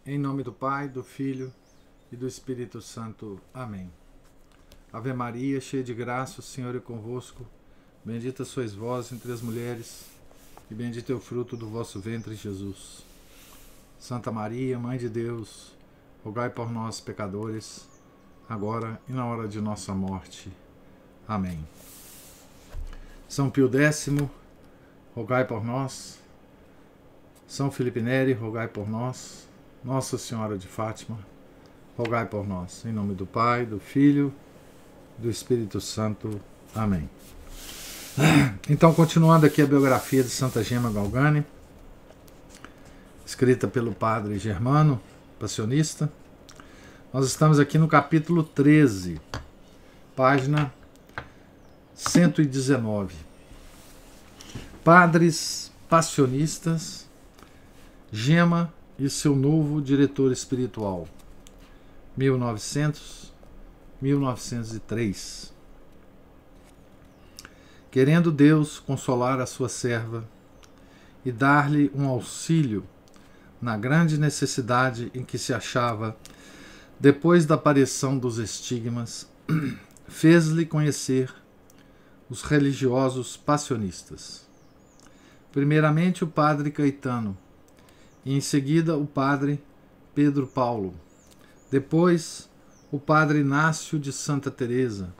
Em nome do Pai, do Filho e do Espírito Santo. Amém. Ave Maria, cheia de graça, o Senhor é convosco. Bendita sois vós entre as mulheres, e bendito é o fruto do vosso ventre, Jesus. Santa Maria, Mãe de Deus, rogai por nós, pecadores, agora e na hora de nossa morte. Amém. São Pio X, rogai por nós. São Felipe Neri, rogai por nós. Nossa Senhora de Fátima, rogai por nós. Em nome do Pai, do Filho, do Espírito Santo. Amém. Então, continuando aqui a biografia de Santa Gema Galgani, escrita pelo padre Germano, passionista. Nós estamos aqui no capítulo 13, página 119. Padres passionistas, Gema e seu novo diretor espiritual, 1900-1903. Querendo Deus consolar a sua serva e dar-lhe um auxílio na grande necessidade em que se achava depois da aparição dos estigmas, fez-lhe conhecer os religiosos passionistas. Primeiramente o padre Caetano, e em seguida o padre Pedro Paulo, depois o padre Inácio de Santa Teresa,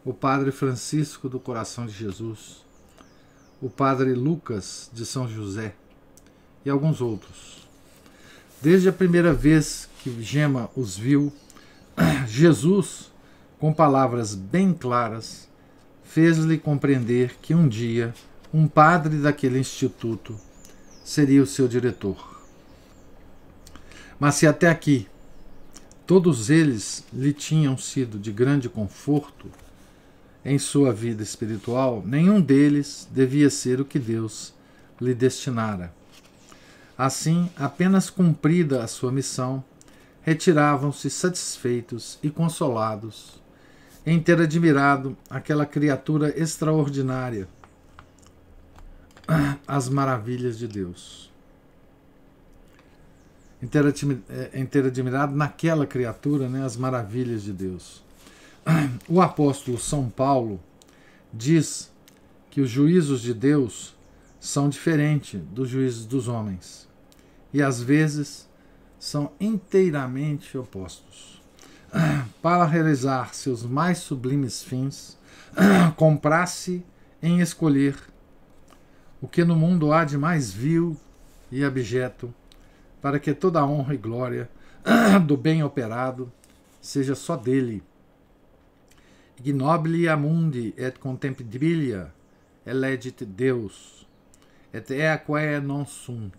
o padre Francisco do Coração de Jesus, o padre Lucas de São José e alguns outros. Desde a primeira vez que Gema os viu, Jesus, com palavras bem claras, fez-lhe compreender que um dia um padre daquele instituto seria o seu diretor. Mas se até aqui todos eles lhe tinham sido de grande conforto em sua vida espiritual, nenhum deles devia ser o que Deus lhe destinara. Assim, apenas cumprida a sua missão, retiravam-se satisfeitos e consolados em ter admirado aquela criatura extraordinária, as maravilhas de Deus. Em ter admirado naquela criatura, né, as maravilhas de Deus. O apóstolo São Paulo diz que os juízos de Deus são diferentes dos juízos dos homens e às vezes são inteiramente opostos. Para realizar seus mais sublimes fins, compraz-se em escolher o que no mundo há de mais vil e abjeto, para que toda a honra e glória do bem operado seja só dele. Ignobilia mundi et contemptibilia elegit Deus, et eaque non sunt,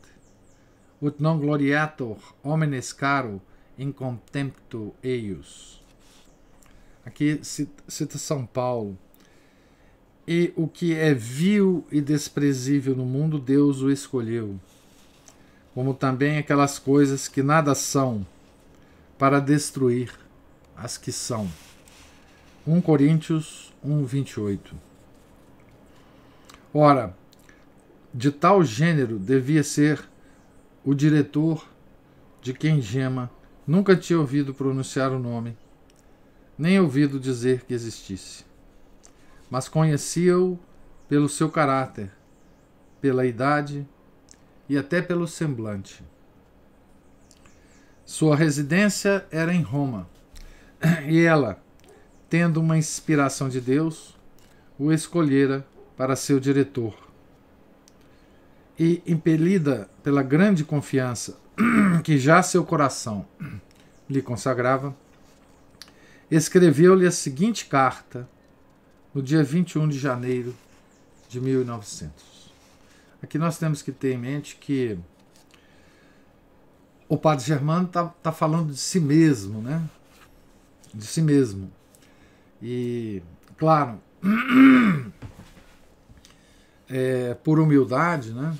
ut non gloriator homines caro in contemptu eius. Aqui cita São Paulo. E o que é vil e desprezível no mundo, Deus o escolheu, como também aquelas coisas que nada são, para destruir as que são. 1 Coríntios 1:28. Ora, de tal gênero devia ser o diretor de quem Gema nunca tinha ouvido pronunciar o nome, nem ouvido dizer que existisse, mas conhecia-o pelo seu caráter, pela idade e até pelo semblante. Sua residência era em Roma, e ela, tendo uma inspiração de Deus, o escolhera para seu diretor. E, impelida pela grande confiança que já seu coração lhe consagrava, escreveu-lhe a seguinte carta no dia 21 de janeiro de 1900. Aqui nós temos que ter em mente que o padre Germano está falando de si mesmo, né? De si mesmo. E, claro, por humildade, né?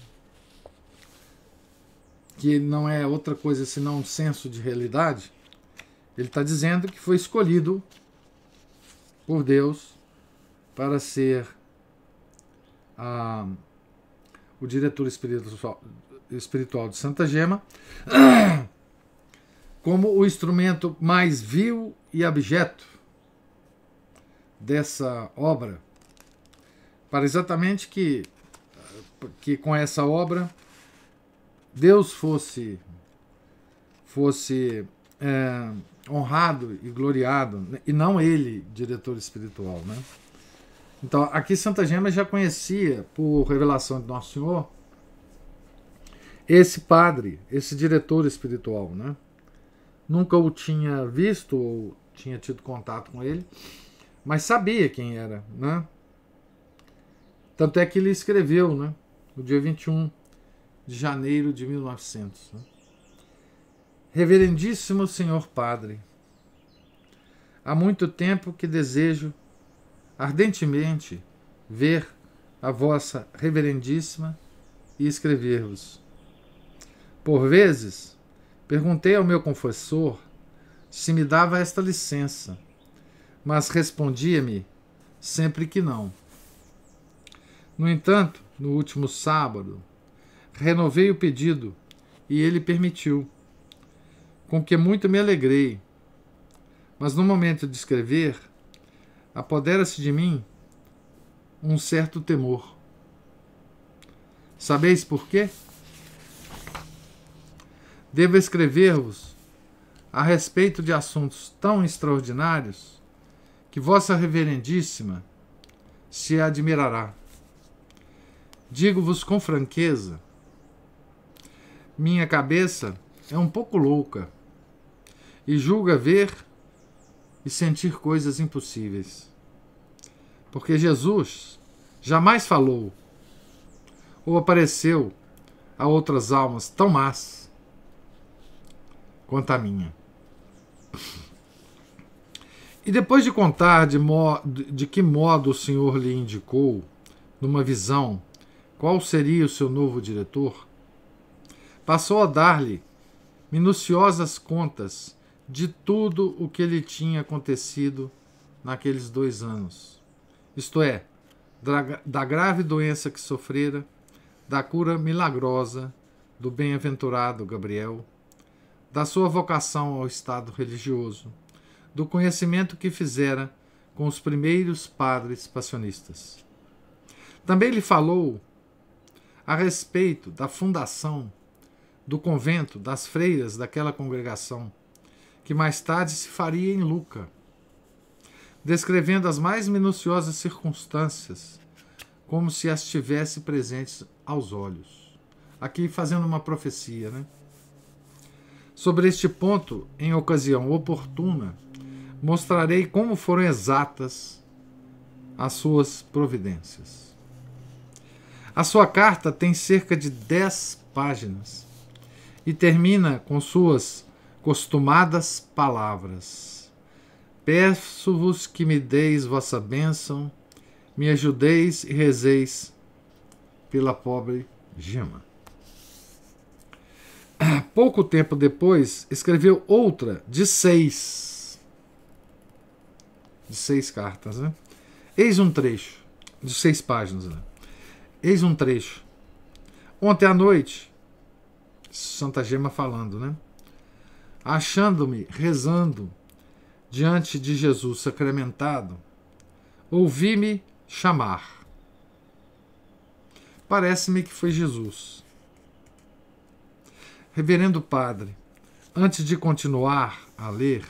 Que não é outra coisa senão um senso de realidade, ele está dizendo que foi escolhido por Deus para ser o diretor espiritual de Santa Gema, como o instrumento mais vil e abjeto dessa obra, para exatamente que com essa obra Deus fosse honrado e gloriado, e não ele, diretor espiritual, né? Então, aqui Santa Gema já conhecia, por revelação de Nosso Senhor, esse padre, esse diretor espiritual, né? Nunca o tinha visto ou tinha tido contato com ele, mas sabia quem era, né? Tanto é que ele escreveu, né? No dia 21 de janeiro de 1900. Né? Reverendíssimo Senhor Padre, há muito tempo que desejo ardentemente ver a vossa reverendíssima e escrever-vos. Por vezes, perguntei ao meu confessor se me dava esta licença, mas respondia-me sempre que não. No entanto, no último sábado, renovei o pedido e ele permitiu, com que muito me alegrei. Mas no momento de escrever, apodera-se de mim um certo temor. Sabeis por quê? Devo escrever-vos a respeito de assuntos tão extraordinários que vossa reverendíssima se admirará. Digo-vos com franqueza, minha cabeça é um pouco louca e julga ver e sentir coisas impossíveis. Porque Jesus jamais falou ou apareceu a outras almas tão más quanto a minha. E depois de contar de que modo o Senhor lhe indicou, numa visão, qual seria o seu novo diretor, passou a dar-lhe minuciosas contas de tudo o que lhe tinha acontecido naqueles 2 anos. Isto é, da grave doença que sofrera, da cura milagrosa do bem-aventurado Gabriel, da sua vocação ao estado religioso, do conhecimento que fizera com os primeiros padres passionistas. Também lhe falou a respeito da fundação do convento das freiras daquela congregação, que mais tarde se faria em Lucca, descrevendo as mais minuciosas circunstâncias, como se as tivesse presentes aos olhos. Aqui fazendo uma profecia, né? Sobre este ponto, em ocasião oportuna, mostrarei como foram exatas as suas providências. A sua carta tem cerca de 10 páginas e termina com suas costumadas palavras. Peço-vos que me deis vossa bênção, me ajudeis e rezeis pela pobre Gema. Pouco tempo depois, escreveu outra de 6 cartas, né? Eis um trecho, de 6 páginas, né? Eis um trecho. Ontem à noite, Santa Gema falando, né? Achando-me rezando diante de Jesus sacramentado, ouvi-me chamar. Parece-me que foi Jesus. Reverendo Padre, antes de continuar a ler,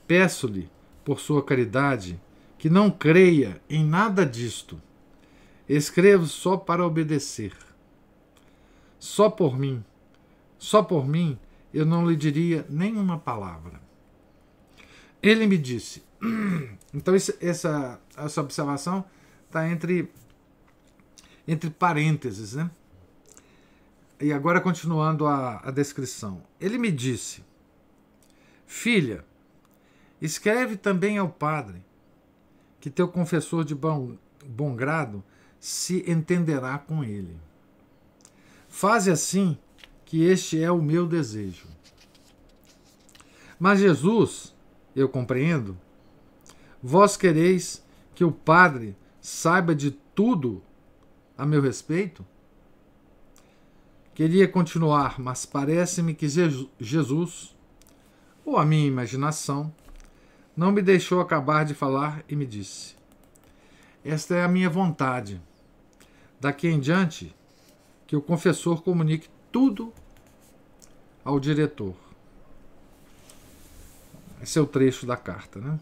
peço-lhe, por sua caridade, que não creia em nada disto. Escrevo só para obedecer. Só por mim, eu não lhe diria nenhuma palavra. Ele me disse. Então essa observação está entre parênteses, né? E agora continuando a descrição. Ele me disse: filha, escreve também ao padre, que teu confessor de bom grado se entenderá com ele. Faze assim, que este é o meu desejo. Mas Jesus, eu compreendo, vós quereis que o padre saiba de tudo a meu respeito? Queria continuar, mas parece-me que Jesus, ou a minha imaginação, não me deixou acabar de falar e me disse: esta é a minha vontade. Daqui em diante, que o confessor comunique tudo ao diretor. Esse é o trecho da carta, né?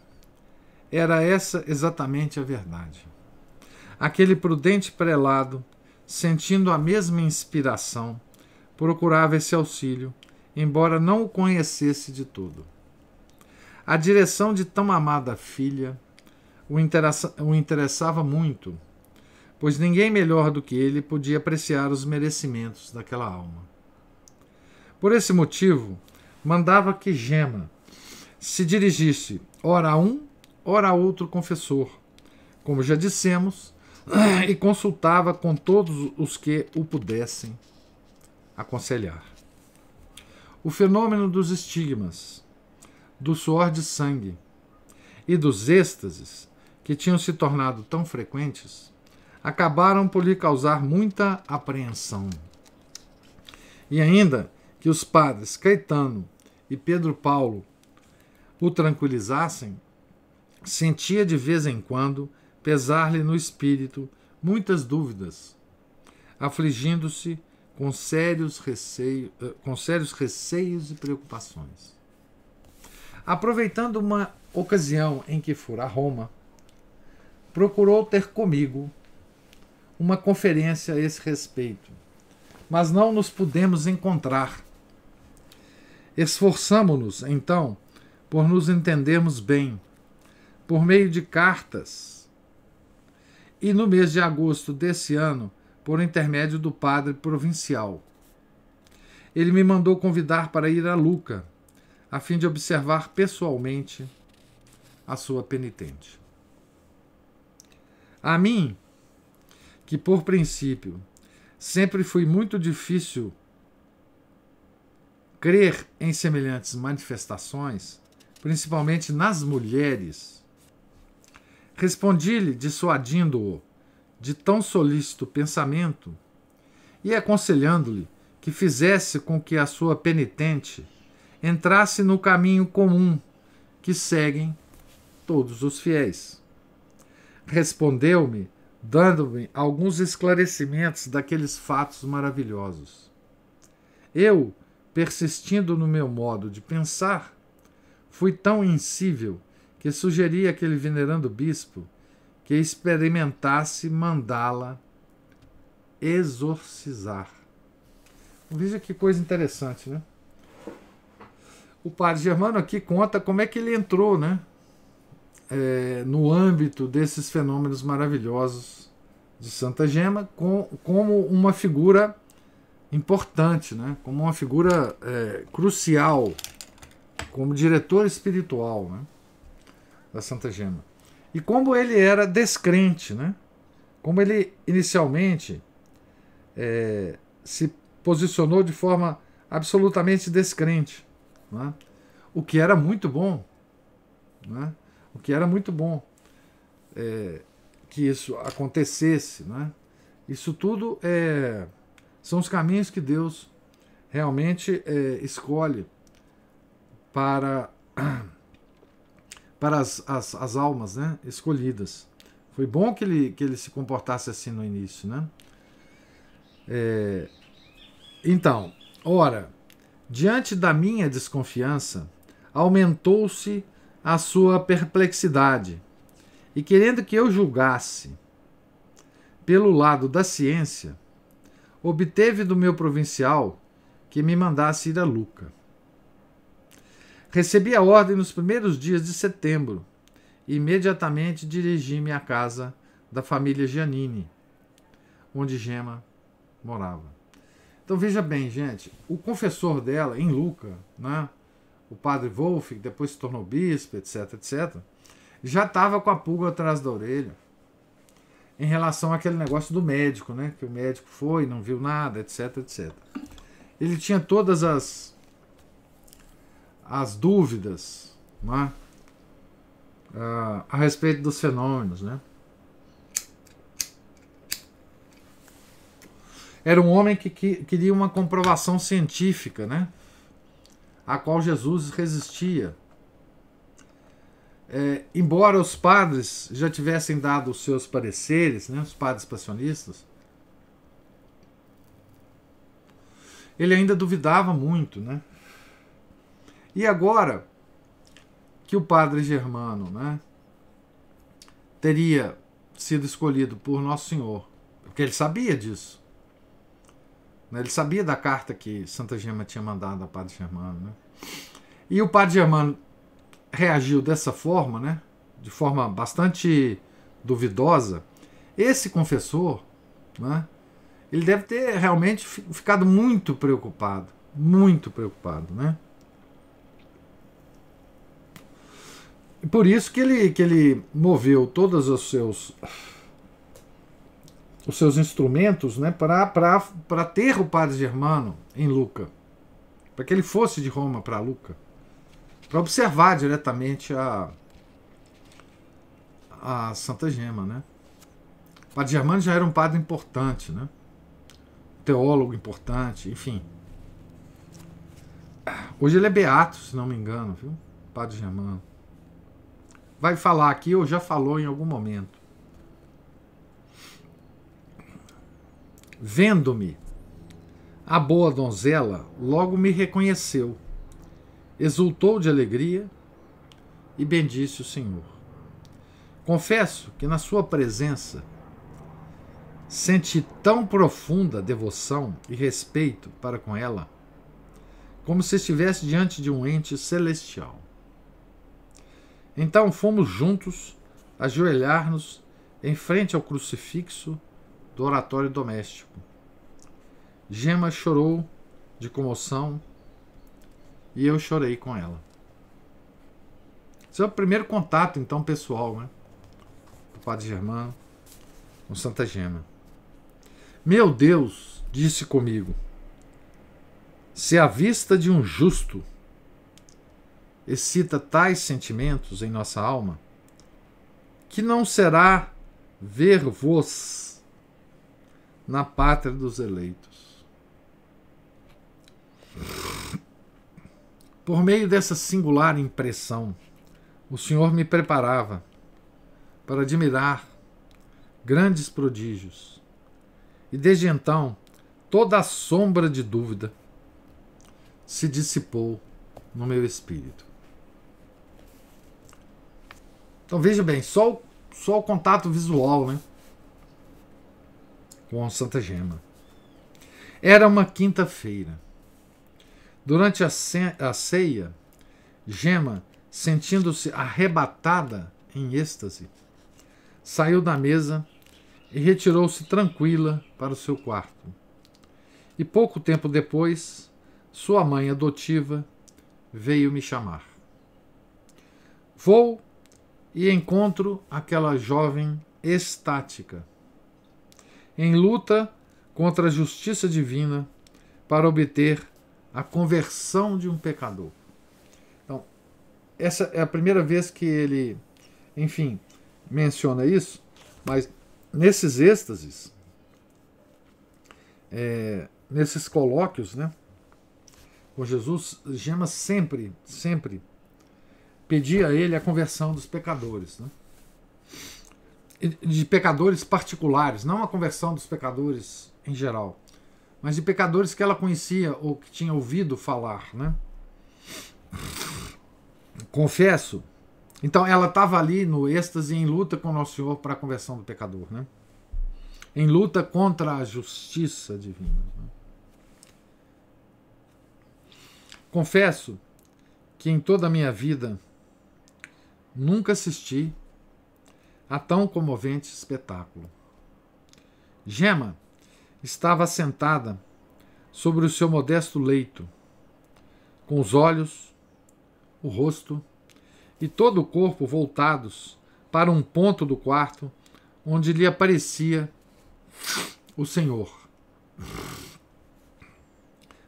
Era essa exatamente a verdade. Aquele prudente prelado, sentindo a mesma inspiração, procurava esse auxílio, embora não o conhecesse de todo. A direção de tão amada filha o interessava muito, pois ninguém melhor do que ele podia apreciar os merecimentos daquela alma. Por esse motivo, mandava que Gema se dirigisse ora a um, ora a outro confessor, como já dissemos, e consultava com todos os que o pudessem aconselhar. O fenômeno dos estigmas, do suor de sangue e dos êxtases, que tinham se tornado tão frequentes, acabaram por lhe causar muita apreensão. E ainda que os padres Caetano e Pedro Paulo o tranquilizassem, sentia de vez em quando pesar-lhe no espírito muitas dúvidas, afligindo-se com sérios receios e preocupações. Aproveitando uma ocasião em que fora a Roma, procurou ter comigo uma conferência a esse respeito, mas não nos pudemos encontrar. Esforçamo-nos, então, por nos entendermos bem, por meio de cartas, e no mês de agosto desse ano, por intermédio do padre provincial. Ele me mandou convidar para ir a Lucca, a fim de observar pessoalmente a sua penitente. A mim, que por princípio sempre fui muito difícil crer em semelhantes manifestações, principalmente nas mulheres, respondi-lhe dissuadindo-o de tão solícito pensamento e aconselhando-lhe que fizesse com que a sua penitente entrasse no caminho comum que seguem todos os fiéis. Respondeu-me, dando-me alguns esclarecimentos daqueles fatos maravilhosos. Eu, persistindo no meu modo de pensar, fui tão insível que sugeri àquele venerando bispo que experimentasse mandá-la exorcizar. Veja que coisa interessante, né? O padre Germano aqui conta como é que ele entrou, né? No âmbito desses fenômenos maravilhosos de Santa Gema, como uma figura importante, né? Como uma figura crucial, como diretor espiritual, né? Da Santa Gema. E como ele era descrente, né? Como ele inicialmente se posicionou de forma absolutamente descrente, né? O que era muito bom, né? O que era muito bom que isso acontecesse, né? Isso tudo são os caminhos que Deus realmente escolhe para as almas, né, escolhidas. Foi bom que ele se comportasse assim no início, né? Então, ora, diante da minha desconfiança, aumentou-se a sua perplexidade, e querendo que eu julgasse pelo lado da ciência, obteve do meu provincial que me mandasse ir a Lucca. Recebi a ordem nos primeiros dias de setembro e imediatamente dirigi-me à casa da família Giannini, onde Gema morava. Então veja bem, gente, o confessor dela em Lucca, né, o padre Wolf, que depois se tornou bispo, etc, etc, já estava com a pulga atrás da orelha em relação àquele negócio do médico, né, que o médico foi, não viu nada, etc, etc. Ele tinha todas as dúvidas, né, a respeito dos fenômenos, né? Era um homem que queria uma comprovação científica, né, a qual Jesus resistia. Embora os padres já tivessem dado os seus pareceres, né, os padres passionistas, ele ainda duvidava muito, né? E agora que o padre Germano, né, teria sido escolhido por Nosso Senhor, porque ele sabia disso, né? Ele sabia da carta que Santa Gema tinha mandado ao padre Germano, né? E o padre Germano reagiu dessa forma, né, de forma bastante duvidosa. Esse confessor, né, ele deve ter realmente ficado muito preocupado, né? E por isso que ele moveu todos os seus instrumentos, né, para ter o padre Germano em Lucca, para que ele fosse de Roma para Lucca, para observar diretamente a Santa Gema, né? O padre Germano já era um padre importante, né? Teólogo importante, enfim. Hoje ele é beato, se não me engano, viu? Padre Germano. Vai falar aqui, ou já falou em algum momento. Vendo-me, a boa donzela logo me reconheceu, exultou de alegria e bendisse o Senhor. Confesso que na sua presença senti tão profunda devoção e respeito para com ela, como se estivesse diante de um ente celestial. Então fomos juntos ajoelhar-nos em frente ao crucifixo do oratório doméstico. Gema chorou de comoção e eu chorei com ela. Esse é o primeiro contato, então, pessoal, né, do padre Germano com Santa Gema. Meu Deus, disse comigo, se a vista de um justo excita tais sentimentos em nossa alma, que não será ver-vos na pátria dos eleitos. Por meio dessa singular impressão, o Senhor me preparava para admirar grandes prodígios. E desde então, toda a sombra de dúvida se dissipou no meu espírito. Então veja bem, só o contato visual, né, com Santa Gema. Era uma quinta-feira. Durante a ceia, Gema, sentindo-se arrebatada em êxtase, saiu da mesa e retirou-se tranquila para o seu quarto. E pouco tempo depois, sua mãe adotiva veio me chamar. Vou e encontro aquela jovem estática, em luta contra a justiça divina para obter a conversão de um pecador. Então, essa é a primeira vez que ele, enfim, menciona isso, mas nesses êxtases, nesses colóquios, né, com Jesus, Gema sempre pedia a ele a conversão dos pecadores, né? De pecadores particulares, não a conversão dos pecadores em geral, mas de pecadores que ela conhecia ou que tinha ouvido falar, né? Confesso. Então ela estava ali no êxtase, em luta com Nosso Senhor para a conversão do pecador, né? Em luta contra a justiça divina, né? Confesso que em toda a minha vida nunca assisti a tão comovente espetáculo. Gema estava sentada sobre o seu modesto leito, com os olhos, o rosto e todo o corpo voltados para um ponto do quarto onde lhe aparecia o Senhor.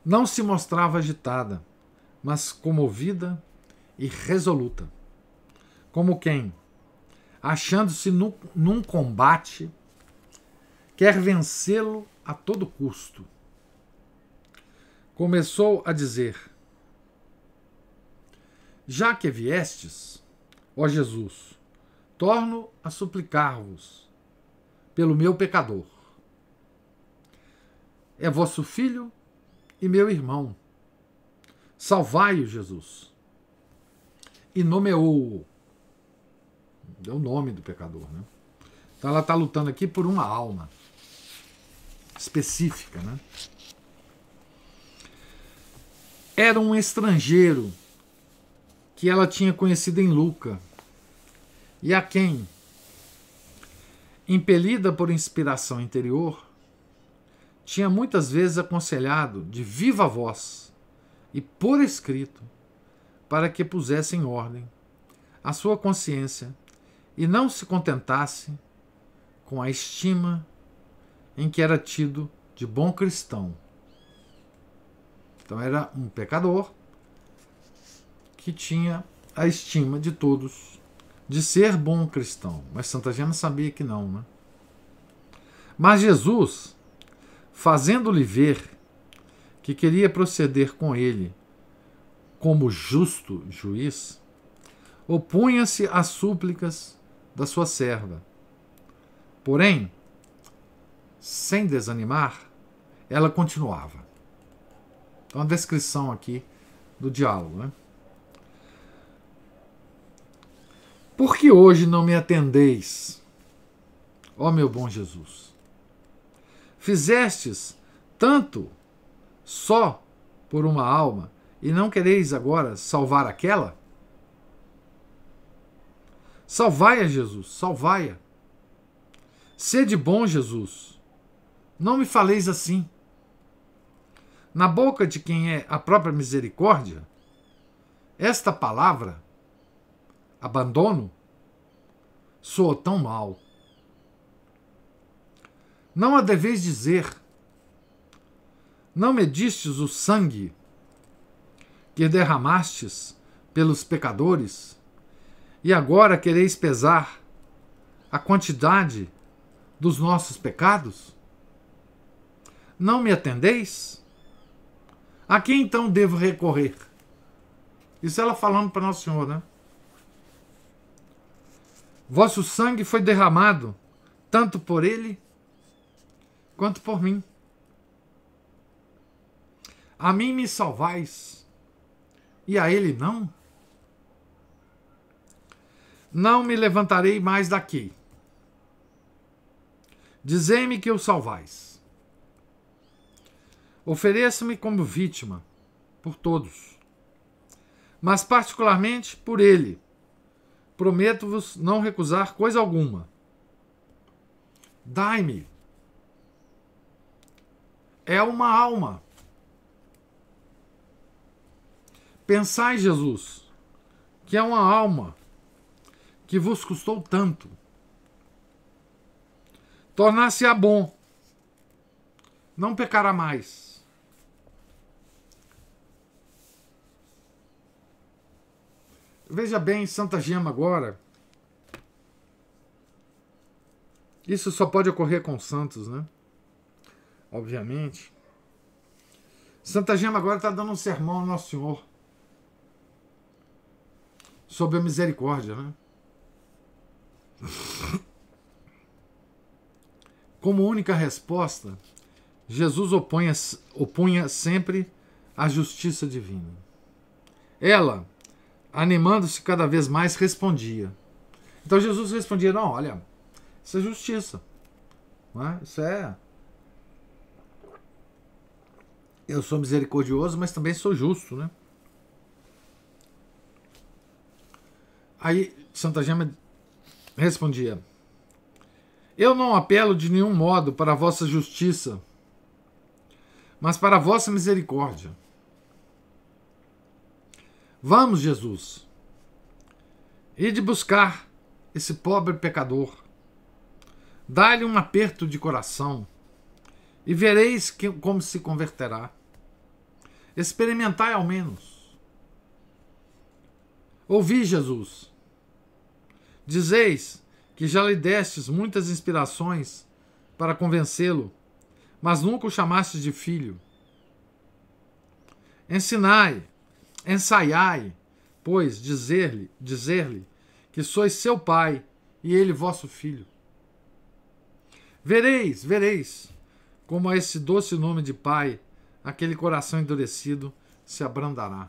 Não se mostrava agitada, mas comovida e resoluta, como quem, achando-se num combate, quer vencê-lo a todo custo. Começou a dizer: Já que viestes, ó Jesus, torno a suplicar-vos pelo meu pecador. É vosso filho e meu irmão. Salvai-o, Jesus. E nomeou-o. Deu o nome do pecador, né? Então ela está lutando aqui por uma alma específica, né? Era um estrangeiro que ela tinha conhecido em Luca e a quem, impelida por inspiração interior, tinha muitas vezes aconselhado de viva voz e por escrito para que pusesse em ordem a sua consciência e não se contentasse com a estima em que era tido de bom cristão. Então era um pecador que tinha a estima de todos de ser bom cristão. Mas Santa Gema sabia que não, né? Mas Jesus, fazendo-lhe ver que queria proceder com ele como justo juiz, opunha-se às súplicas da sua serva. Porém, sem desanimar, ela continuava. Então, a descrição aqui do diálogo, né? Por que hoje não me atendeis, ó meu bom Jesus? Fizestes tanto só por uma alma e não quereis agora salvar aquela? Salvai-a, Jesus, salvai-a. Sede bom, Jesus. Não me faleis assim. Na boca de quem é a própria misericórdia, esta palavra, abandono, soa tão mal. Não a deveis dizer. Não medistes o sangue que derramastes pelos pecadores, e agora quereis pesar a quantidade dos nossos pecados? Não me atendeis? A quem então devo recorrer? Isso ela falando para Nosso Senhor, né? Vosso sangue foi derramado tanto por ele quanto por mim. A mim me salvais e a ele não? Não me levantarei mais daqui. Dizei-me que o salvais. Ofereço-me como vítima por todos, mas particularmente por ele. Prometo-vos não recusar coisa alguma. Dai-me. É uma alma. Pensai, Jesus, que é uma alma que vos custou tanto. Tornar-se-á bom. Não pecará mais. Veja bem, Santa Gema agora. Isso só pode ocorrer com santos, né? Obviamente. Santa Gema agora está dando um sermão ao Nosso Senhor sobre a misericórdia, né? Como única resposta, Jesus opunha sempre a justiça divina. Ela, animando-se cada vez mais, respondia. Então Jesus respondia: não, olha, isso é justiça. Não é? Isso é... Eu sou misericordioso, mas também sou justo, né? Aí Santa Gema respondia: eu não apelo de nenhum modo para a vossa justiça, mas para a vossa misericórdia. Vamos, Jesus, ide buscar esse pobre pecador, dá-lhe um aperto de coração e vereis como se converterá. Experimentai ao menos. Ouvi, Jesus. Dizeis que já lhe destes muitas inspirações para convencê-lo, mas nunca o chamastes de filho. Ensinai, ensaiai, pois, dizer-lhe que sois seu pai e ele vosso filho. Vereis, como a esse doce nome de pai, aquele coração endurecido se abrandará.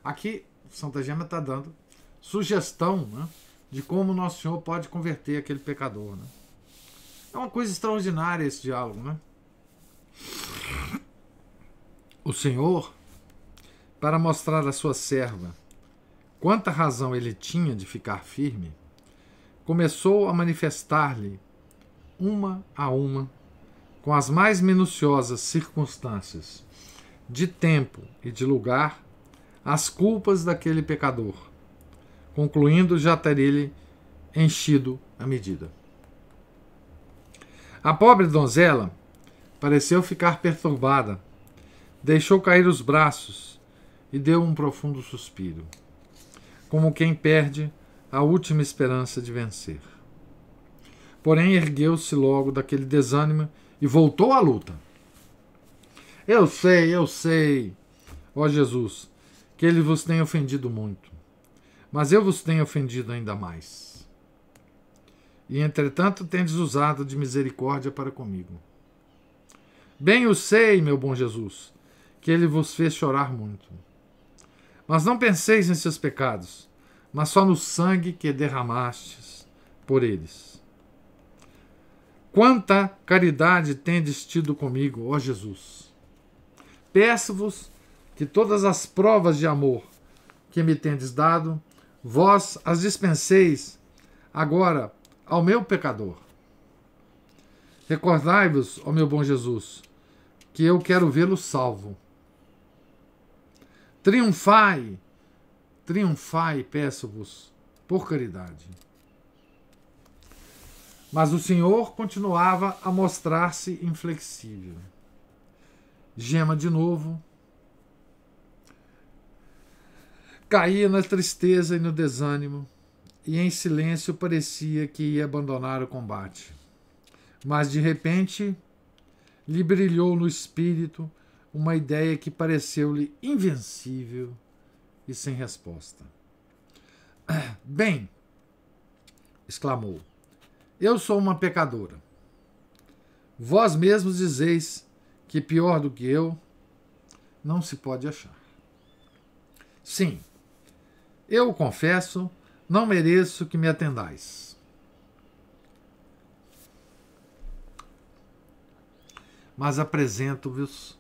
Aqui, Santa Gema está dando sugestão, né, de como Nosso Senhor pode converter aquele pecador. Né? É uma coisa extraordinária esse diálogo. Né? O Senhor, para mostrar à sua serva quanta razão ele tinha de ficar firme, começou a manifestar-lhe, uma a uma, com as mais minuciosas circunstâncias, de tempo e de lugar, as culpas daquele pecador, concluindo já ter ele enchido a medida. A pobre donzela pareceu ficar perturbada, deixou cair os braços e deu um profundo suspiro, como quem perde a última esperança de vencer. Porém, ergueu-se logo daquele desânimo e voltou à luta. Eu sei, ó Jesus, que ele vos tem ofendido muito, mas eu vos tenho ofendido ainda mais. E, entretanto, tendes usado de misericórdia para comigo. Bem o sei, meu bom Jesus, que ele vos fez chorar muito. Mas não penseis em seus pecados, mas só no sangue que derramastes por eles. Quanta caridade tendes tido comigo, ó Jesus! Peço-vos que todas as provas de amor que me tendes dado, vós as dispenseis agora ao meu pecador. Recordai-vos, ó meu bom Jesus, que eu quero vê-lo salvo. Triunfai, peço-vos, por caridade. Mas o Senhor continuava a mostrar-se inflexível. Gema de novo caía na tristeza e no desânimo, e em silêncio parecia que ia abandonar o combate. Mas de repente lhe brilhou no espírito uma ideia que pareceu-lhe invencível e sem resposta. Bem, exclamou, eu sou uma pecadora. Vós mesmos dizeis que pior do que eu não se pode achar. Sim, eu confesso, não mereço que me atendais. Mas apresento-vos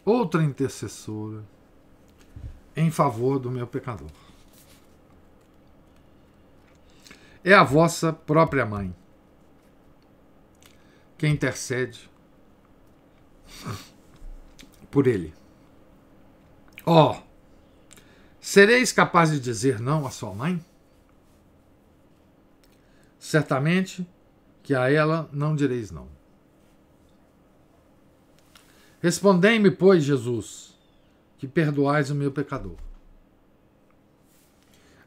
outra intercessora em favor do meu pecador. É a vossa própria mãe que intercede por ele. Ó, sereis capaz de dizer não à sua mãe? Certamente que a ela não direis não. Respondei-me, pois, Jesus, que perdoais o meu pecador.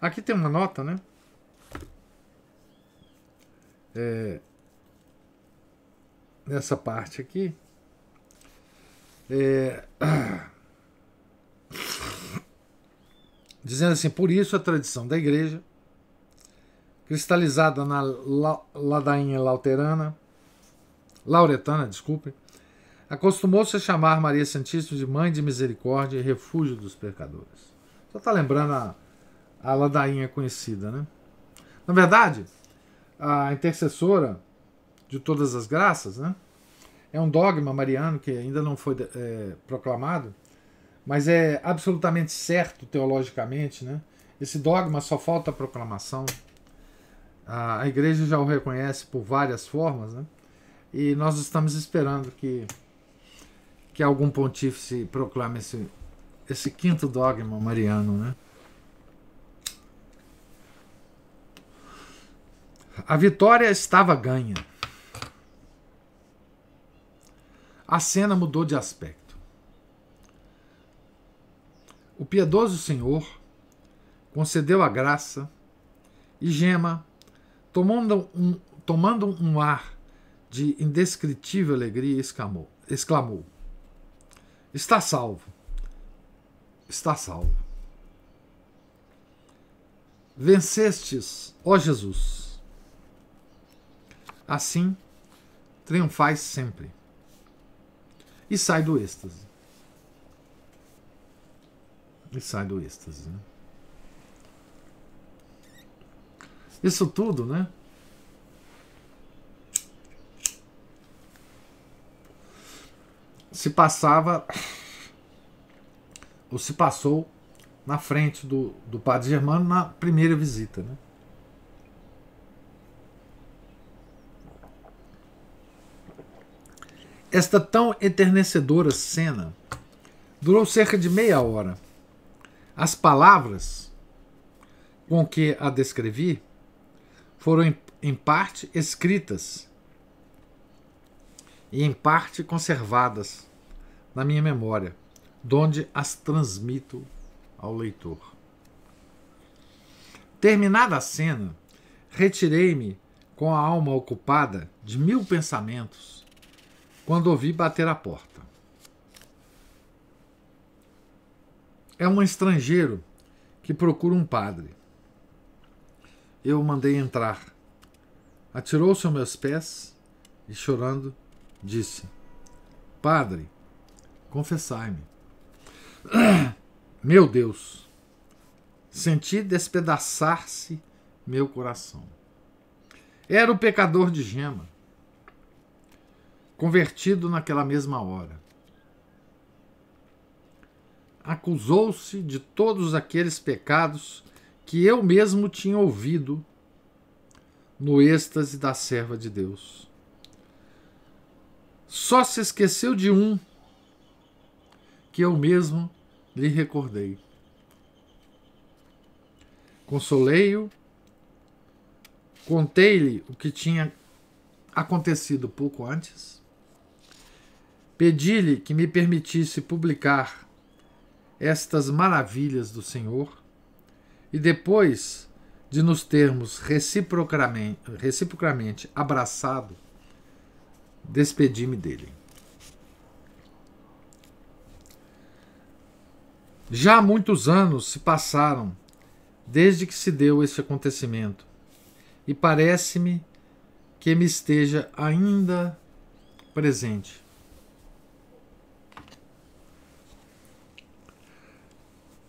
Aqui tem uma nota, né? Nessa parte aqui. Dizendo assim, por isso a tradição da igreja, cristalizada na ladainha lauretana, acostumou-se a chamar Maria Santíssima de Mãe de Misericórdia e Refúgio dos Pecadores. Só está lembrando a ladainha conhecida, né? Na verdade, a intercessora de todas as graças, né? É um dogma mariano que ainda não foi proclamado, mas é absolutamente certo teologicamente, né? Esse dogma só falta a proclamação. A igreja já o reconhece por várias formas, né? E nós estamos esperando que algum pontífice proclame esse quinto dogma mariano, né? A vitória estava ganha. A cena mudou de aspecto. O piedoso Senhor concedeu a graça e Gema, tomando um ar de indescritível alegria, exclamou: Está salvo. Está salvo. vencestes, ó Jesus. Assim, triunfais sempre. E sai do êxtase. Né? Isso tudo, né? Se passava, ou se passou na frente do padre Germano na primeira visita, né? Esta tão eternecedora cena durou cerca de meia hora. As palavras com que a descrevi foram em parte escritas e em parte conservadas na minha memória, donde as transmito ao leitor. Terminada a cena, retirei-me com a alma ocupada de 1000 pensamentos, quando ouvi bater à porta. É um estrangeiro que procura um padre. Eu o mandei entrar. Atirou-se aos meus pés e, chorando, disse: Padre, confessai-me. Meu Deus, senti despedaçar-se meu coração. Era o pecador de Gema, convertido naquela mesma hora. Acusou-se de todos aqueles pecados que eu mesmo tinha ouvido no êxtase da serva de Deus. Só se esqueceu de um que eu mesmo lhe recordei. Consolei-o, contei-lhe o que tinha acontecido pouco antes, pedi-lhe que me permitisse publicar estas maravilhas do Senhor e depois de nos termos reciprocamente abraçado, despedi-me dele. Já muitos anos se passaram desde que se deu este acontecimento e parece-me que me esteja ainda presente.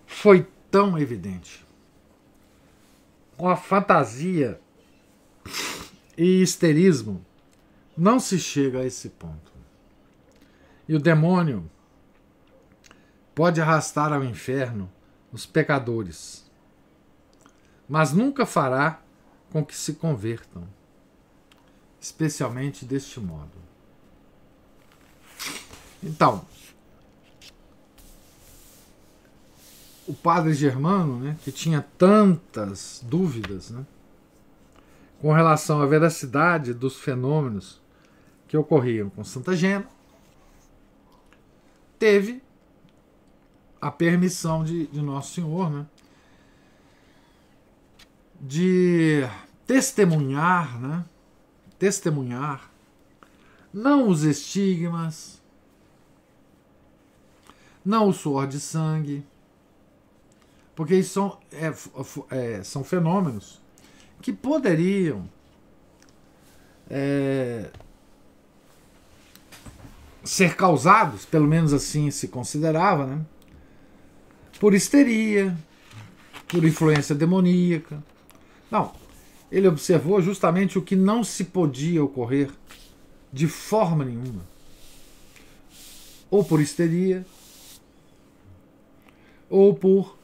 Foi tão evidente. Com a fantasia e histerismo, não se chega a esse ponto. E o demônio pode arrastar ao inferno os pecadores, mas nunca fará com que se convertam, especialmente deste modo. Então, o padre Germano, né, que tinha tantas dúvidas, né, com relação à veracidade dos fenômenos que ocorriam com Santa Gema, teve a permissão de Nosso Senhor, né, de testemunhar, né, não os estigmas, não o suor de sangue, porque isso são fenômenos que poderiam ser causados, pelo menos assim se considerava, né, por histeria, por influência demoníaca. Não, ele observou justamente o que não se podia ocorrer de forma nenhuma, ou por histeria, ou por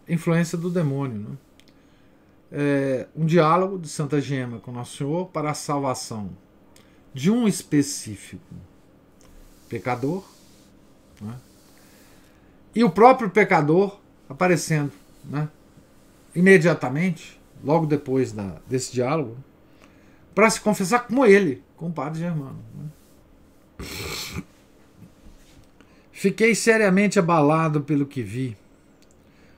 influência do demônio, né? Um diálogo de Santa Gema com Nosso Senhor para a salvação de um específico pecador, né? E o próprio pecador aparecendo, né, imediatamente, logo depois desse diálogo, para se confessar com ele, com o padre Germano, né? Fiquei seriamente abalado pelo que vi,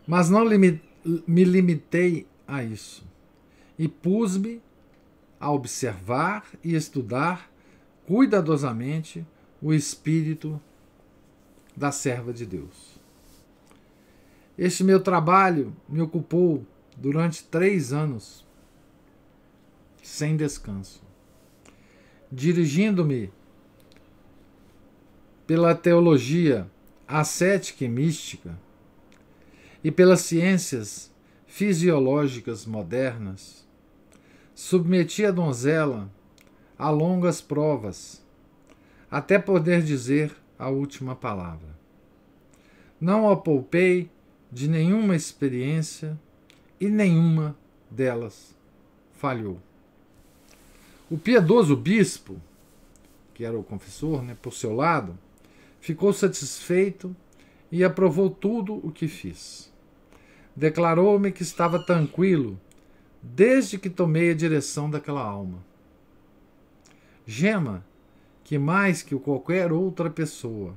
mas não me limitei a isso, e pus-me a observar e estudar cuidadosamente o espírito da serva de Deus. Este meu trabalho me ocupou durante 3 anos, sem descanso, dirigindo-me pela teologia ascética e mística e pelas ciências fisiológicas modernas, submeti a donzela a longas provas, até poder dizer a última palavra. Não a poupei de nenhuma experiência e nenhuma delas falhou. O piedoso bispo, que era o confessor, por seu lado, ficou satisfeito e aprovou tudo o que fiz. Declarou-me que estava tranquilo desde que tomei a direção daquela alma. Gema, que mais que qualquer outra pessoa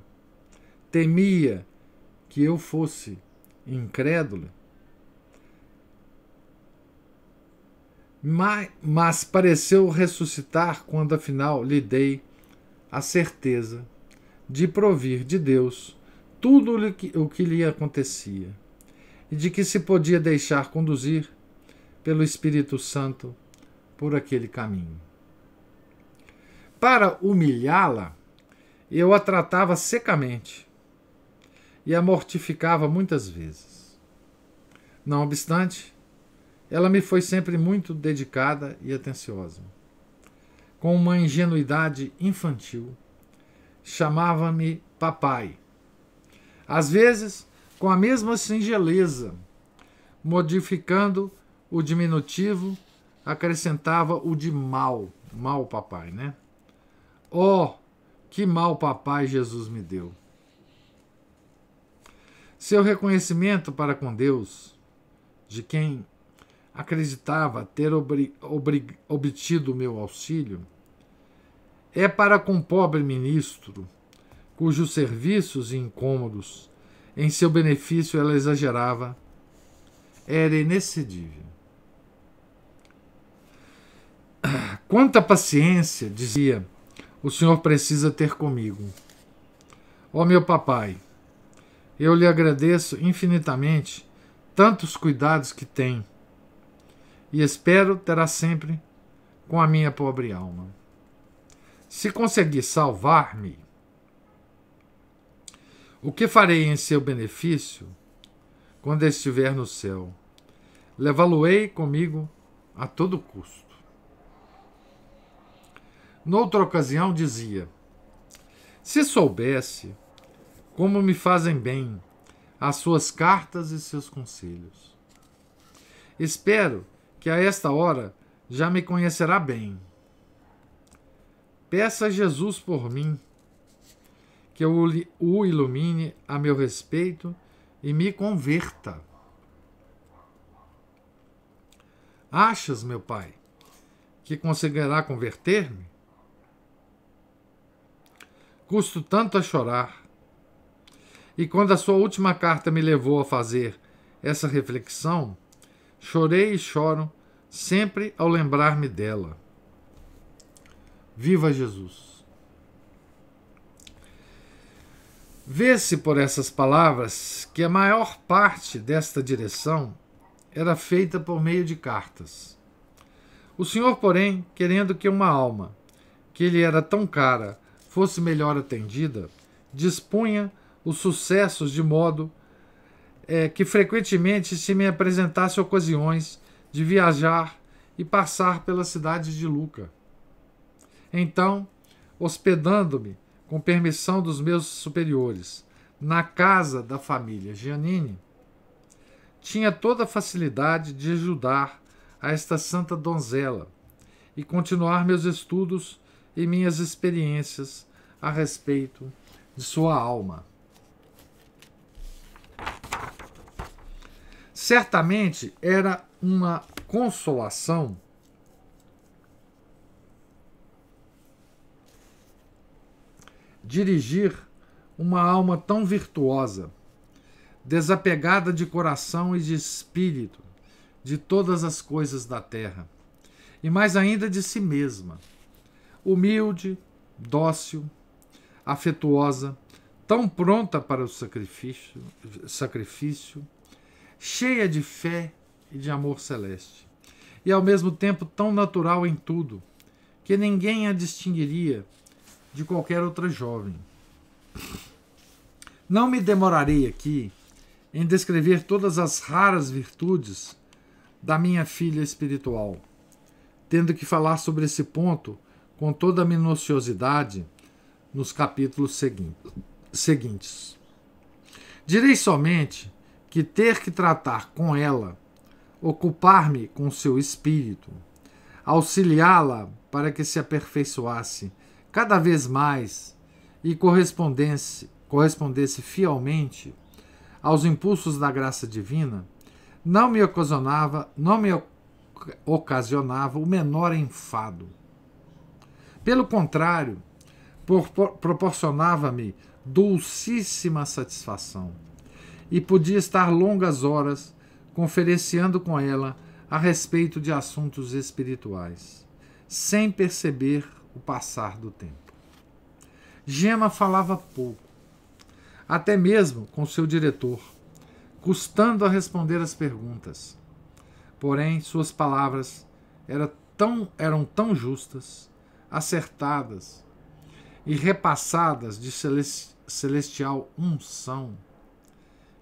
temia que eu fosse incrédula, mas pareceu ressuscitar quando afinal lhe dei a certeza de provir de Deus tudo o que lhe acontecia e de que se podia deixar conduzir pelo Espírito Santo por aquele caminho. Para humilhá-la, eu a tratava secamente e a mortificava muitas vezes. Não obstante, ela me foi sempre muito dedicada e atenciosa. Com uma ingenuidade infantil, chamava-me papai. Às vezes, com a mesma singeleza, modificando o diminutivo, acrescentava o de mal papai, né? Oh, que mal papai Jesus me deu! Seu reconhecimento para com Deus, de quem acreditava ter obtido o meu auxílio, é para com pobre ministro, cujos serviços e incômodos em seu benefício ela exagerava, era inexcedível. Quanta paciência, dizia, o senhor precisa ter comigo. Ó meu papai, eu lhe agradeço infinitamente tantos cuidados que tem e espero terá sempre com a minha pobre alma. Se conseguir salvar-me, o que farei em seu benefício quando estiver no céu? Levá-lo-ei comigo a todo custo. Noutra ocasião dizia: se soubesse como me fazem bem as suas cartas e seus conselhos. Espero que a esta hora já me conhecerá bem. Peça a Jesus por mim, que eu o ilumine a meu respeito e me converta. Achas, meu pai, que conseguirá converter-me? Custo tanto a chorar. E quando a sua última carta me levou a fazer essa reflexão, chorei e choro sempre ao lembrar-me dela. Viva Jesus! Vê-se por essas palavras que a maior parte desta direção era feita por meio de cartas. O Senhor, porém, querendo que uma alma, que lhe era tão cara, fosse melhor atendida, dispunha os sucessos de modo que frequentemente se me apresentasse ocasiões de viajar e passar pela cidade de Luca. Então, hospedando-me, com permissão dos meus superiores, na casa da família Giannini, tinha toda a facilidade de ajudar a esta santa donzela e continuar meus estudos e minhas experiências a respeito de sua alma. Certamente era uma consolação dirigir uma alma tão virtuosa, desapegada de coração e de espírito de todas as coisas da terra, e mais ainda de si mesma, humilde, dócil, afetuosa, tão pronta para o sacrifício, cheia de fé e de amor celeste, e ao mesmo tempo tão natural em tudo, que ninguém a distinguiria de qualquer outra jovem. Não me demorarei aqui em descrever todas as raras virtudes da minha filha espiritual, tendo que falar sobre esse ponto com toda a minuciosidade nos capítulos seguintes. Direi somente que ter que tratar com ela, ocupar-me com seu espírito, auxiliá-la para que se aperfeiçoasse cada vez mais e correspondesse fielmente aos impulsos da graça divina, não me ocasionava o menor enfado. Pelo contrário, proporcionava-me dulcíssima satisfação, e podia estar longas horas conferenciando com ela a respeito de assuntos espirituais, sem perceber o passar do tempo. Gema falava pouco, até mesmo com seu diretor, custando a responder às perguntas. Porém, suas palavras eram tão justas, acertadas e repassadas de celestial unção,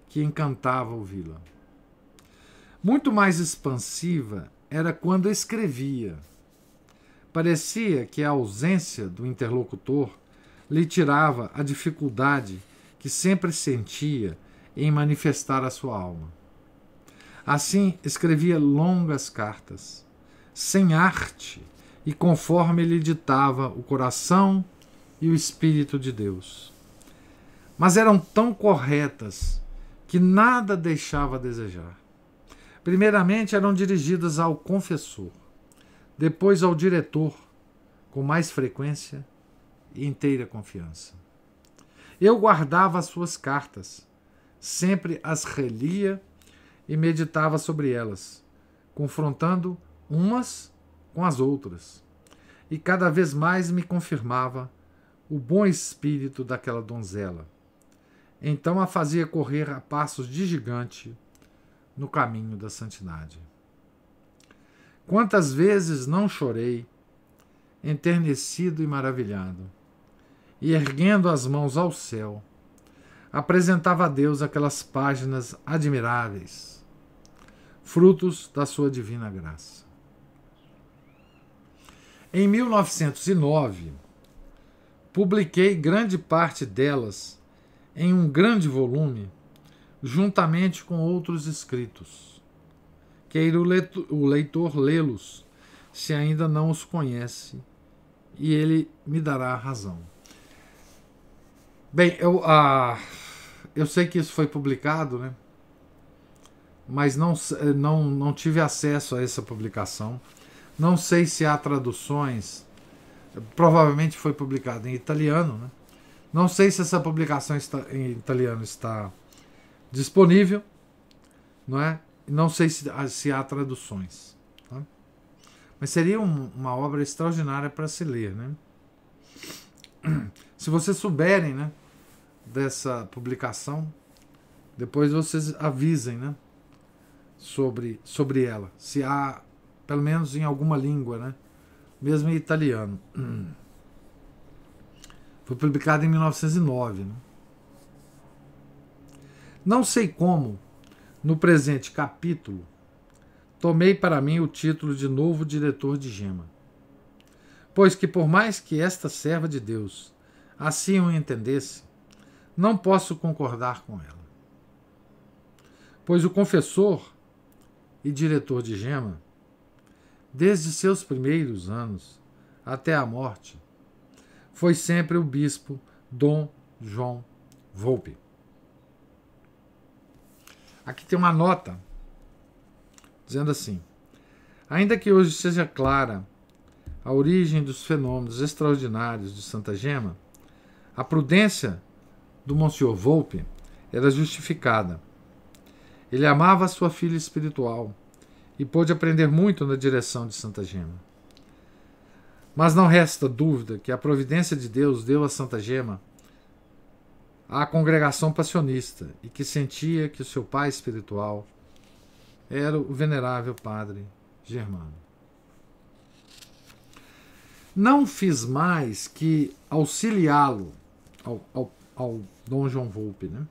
que encantava ouvi-la. Muito mais expansiva era quando escrevia. Parecia que a ausência do interlocutor lhe tirava a dificuldade que sempre sentia em manifestar a sua alma. Assim, escrevia longas cartas, sem arte e conforme lhe ditava o coração e o Espírito de Deus. Mas eram tão corretas que nada deixava a desejar. Primeiramente eram dirigidas ao confessor, depois ao diretor, com mais frequência e inteira confiança. Eu guardava as suas cartas, sempre as relia e meditava sobre elas, confrontando umas com as outras, e cada vez mais me confirmava o bom espírito daquela donzela. Então a fazia correr a passos de gigante no caminho da santidade. Quantas vezes não chorei, enternecido e maravilhado, e erguendo as mãos ao céu, apresentava a Deus aquelas páginas admiráveis, frutos da sua divina graça. Em 1909, publiquei grande parte delas em um grande volume, juntamente com outros escritos. Queira o leitor lê-los, se ainda não os conhece, e ele me dará razão. Bem, eu sei que isso foi publicado, né? Mas não tive acesso a essa publicação. Não sei se há traduções. Provavelmente foi publicado em italiano, né? Não sei se essa publicação em italiano está disponível, não é? Não sei se há traduções. Tá? Mas seria uma obra extraordinária para se ler, né? Se vocês souberem, né, dessa publicação, depois vocês avisem, né, sobre ela. Se há, pelo menos em alguma língua, né? Mesmo em italiano. Foi publicado em 1909. Né? Não sei como, no presente capítulo, tomei para mim o título de novo diretor de Gema. Pois que, por mais que esta serva de Deus assim o entendesse, não posso concordar com ela. Pois o confessor e diretor de Gema, desde seus primeiros anos até a morte, foi sempre o bispo Dom João Volpe. Aqui tem uma nota dizendo assim: ainda que hoje seja clara a origem dos fenômenos extraordinários de Santa Gema, a prudência do Monsenhor Volpe era justificada. Ele amava a sua filha espiritual e pôde aprender muito na direção de Santa Gema. Mas não resta dúvida que a providência de Deus deu a Santa Gema à congregação passionista e que sentia que o seu pai espiritual era o venerável padre Germano. Não fiz mais que auxiliá-lo ao Dom João Volpe, né?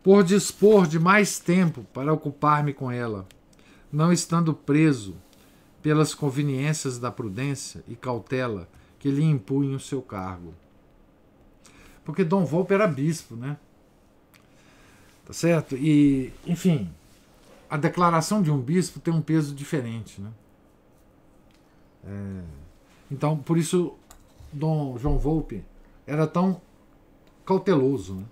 Por dispor de mais tempo para ocupar-me com ela, não estando preso pelas conveniências da prudência e cautela que lhe impunham o seu cargo. Porque Dom Volpe era bispo, né? Tá certo? E, enfim, a declaração de um bispo tem um peso diferente, né? Então, por isso, Dom João Volpe era tão cauteloso, né?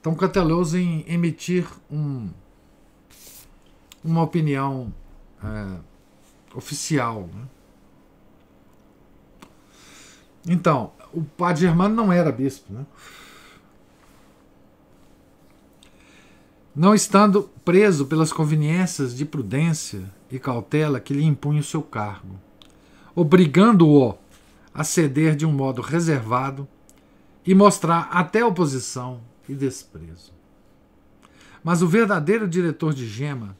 Tão cauteloso em emitir uma opinião oficial, né? Então, o padre Germano não era bispo, né? Não estando preso pelas conveniências de prudência e cautela que lhe impunha o seu cargo, obrigando-o a ceder de um modo reservado e mostrar até oposição e desprezo. Mas o verdadeiro diretor de Gema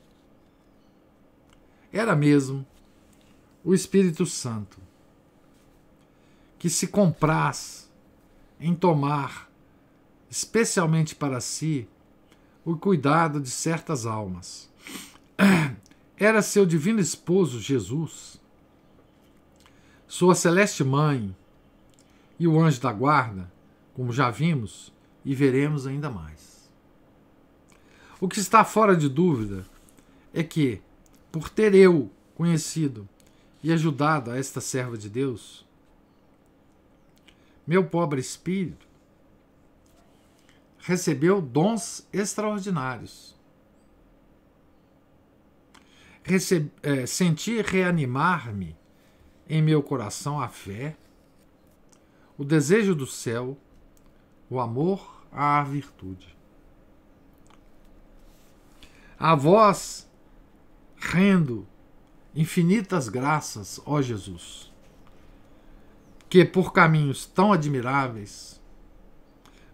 era mesmo o Espírito Santo, que se compraz em tomar, especialmente para si, o cuidado de certas almas. Era seu divino esposo, Jesus, sua celeste mãe e o anjo da guarda, como já vimos e veremos ainda mais. O que está fora de dúvida é que, por ter eu conhecido e ajudado a esta serva de Deus, meu pobre espírito recebeu dons extraordinários. Senti reanimar-me em meu coração a fé, o desejo do céu, o amor à virtude. A vós rendo infinitas graças, ó Jesus, que por caminhos tão admiráveis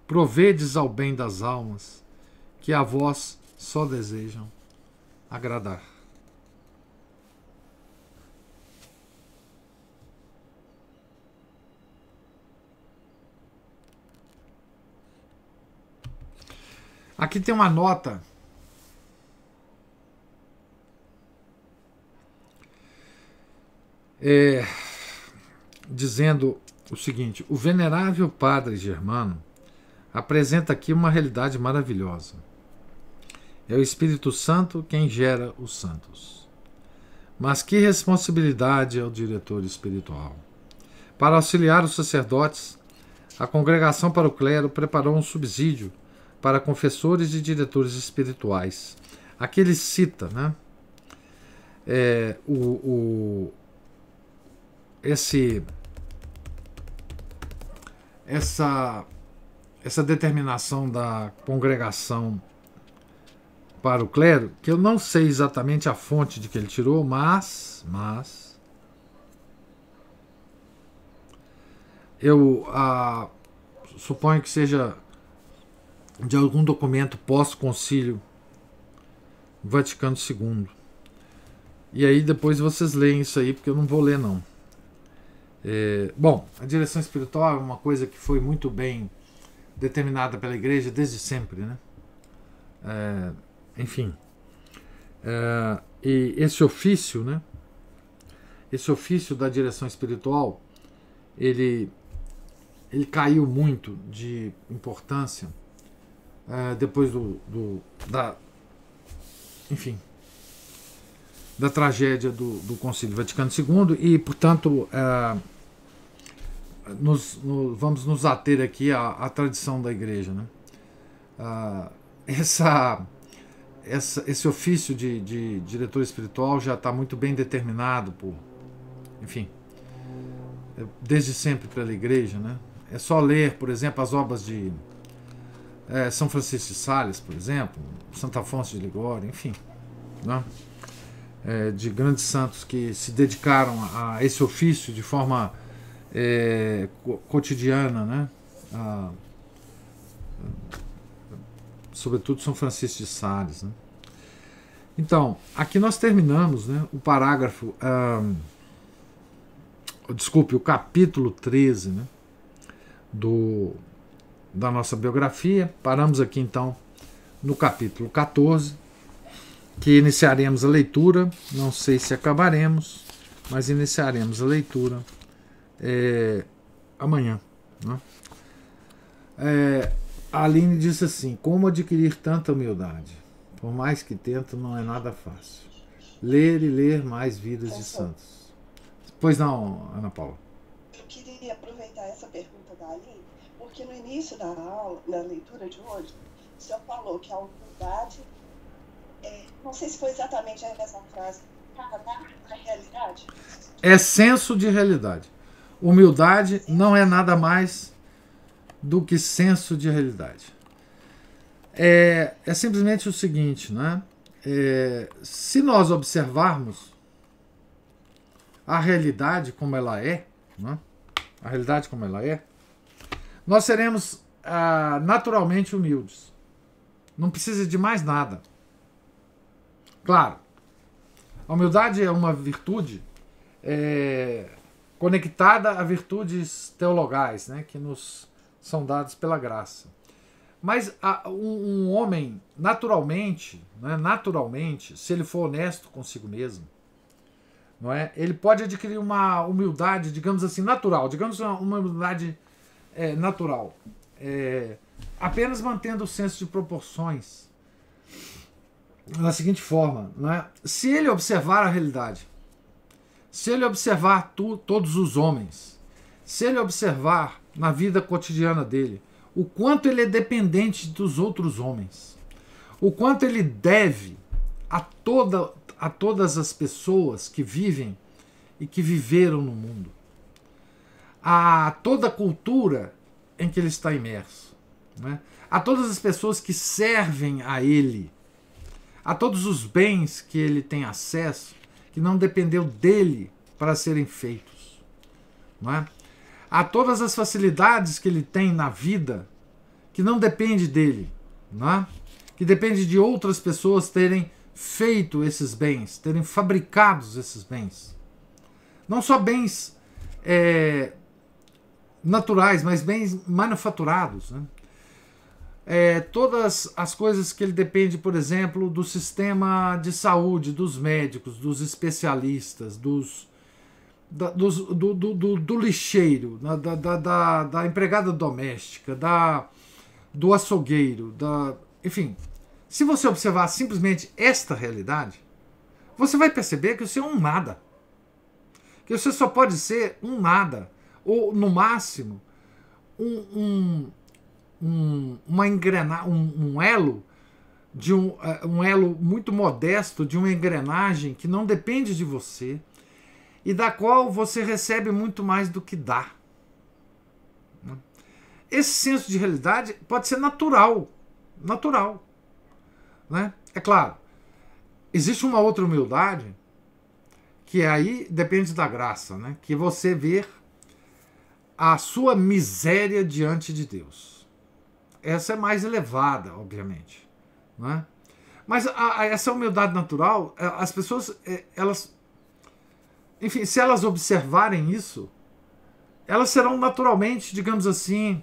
provedes ao bem das almas que a vós só desejam agradar. Aqui tem uma nota dizendo o seguinte: o venerável padre Germano apresenta aqui uma realidade maravilhosa. É o Espírito Santo quem gera os santos. Mas que responsabilidade é o diretor espiritual. Para auxiliar os sacerdotes, a Congregação para o Clero preparou um subsídio para confessores e diretores espirituais. Aqui ele cita, né, essa determinação da Congregação para o Clero, que eu não sei exatamente a fonte de que ele tirou, mas eu suponho que seja de algum documento pós-concílio Vaticano II. E aí depois vocês leem isso aí, porque eu não vou ler não. Bom, a direção espiritual é uma coisa que foi muito bem determinada pela Igreja desde sempre, né? Enfim. E esse ofício, né? Esse ofício da direção espiritual, ele caiu muito de importância depois da tragédia do Concílio Vaticano II e, portanto, vamos nos ater aqui à tradição da Igreja, né? Esse ofício de diretor espiritual já está muito bem determinado desde sempre pela Igreja, né? É só ler, por exemplo, as obras de São Francisco de Sales, por exemplo, Santo Afonso de Ligório, enfim, né? De grandes santos que se dedicaram a esse ofício de forma cotidiana, né? sobretudo São Francisco de Sales, né? Então, aqui nós terminamos, né, o parágrafo, desculpe, o capítulo 13, né, da nossa biografia. Paramos aqui então no capítulo 14, que iniciaremos a leitura. Não sei se acabaremos, mas iniciaremos a leitura amanhã, né? A Aline disse assim: como adquirir tanta humildade? Por mais que tento, não é nada fácil. Ler e ler mais vidas de santos. Pois não, Ana Paula? Eu queria aproveitar essa pergunta da Aline, porque no início da aula, na leitura de hoje, o senhor falou que a humildade, não sei se foi exatamente essa frase, radar da realidade. É senso de realidade. Humildade não é nada mais do que senso de realidade. É simplesmente o seguinte, né? Se nós observarmos a realidade como ela é, né? A realidade como ela é, nós seremos naturalmente humildes. Não precisa de mais nada. Claro, a humildade é uma virtude conectada a virtudes teologais, né? Que nos são dadas pela graça. Mas um homem, naturalmente, né, se ele for honesto consigo mesmo, não é? Ele pode adquirir uma humildade, digamos assim, natural, digamos uma humildade natural, apenas mantendo o senso de proporções da seguinte forma, não é? Se ele observar a realidade, se ele observar todos os homens, se ele observar na vida cotidiana dele o quanto ele é dependente dos outros homens, o quanto ele deve a todas as pessoas que vivem e que viveram no mundo, a toda a cultura em que ele está imerso, né? A todas as pessoas que servem a ele, a todos os bens que ele tem acesso, que não dependeu dele para serem feitos, não é? A todas as facilidades que ele tem na vida, que não depende dele, né? Que depende de outras pessoas terem feito esses bens, terem fabricado esses bens. Não só bens naturais, mas bens manufaturados, né? Todas as coisas que ele depende, por exemplo, do sistema de saúde, dos médicos, dos especialistas, do lixeiro, da empregada doméstica, do açougueiro, enfim. Se você observar simplesmente esta realidade, você vai perceber que você é um nada. Que você só pode ser um nada. Ou, no máximo, um elo de um elo muito modesto de uma engrenagem que não depende de você e da qual você recebe muito mais do que dá. Esse senso de realidade pode ser natural, né? É claro, existe uma outra humildade que aí depende da graça, né? Que você ver a sua miséria diante de Deus. Essa é mais elevada, obviamente, né? Mas essa humildade natural, as pessoas, elas, enfim, se elas observarem isso, elas serão naturalmente, digamos assim,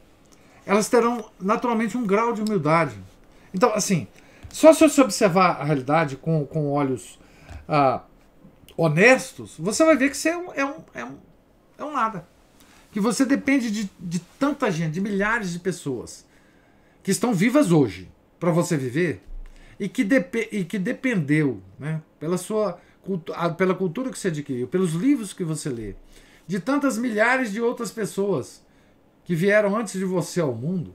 elas terão naturalmente um grau de humildade. Então, assim, só se você observar a realidade com olhos honestos, você vai ver que você é um nada. Que você depende de tanta gente, de milhares de pessoas que estão vivas hoje para você viver e que dependeu, né, pela cultura que você adquiriu, pelos livros que você lê, de tantas milhares de outras pessoas que vieram antes de você ao mundo,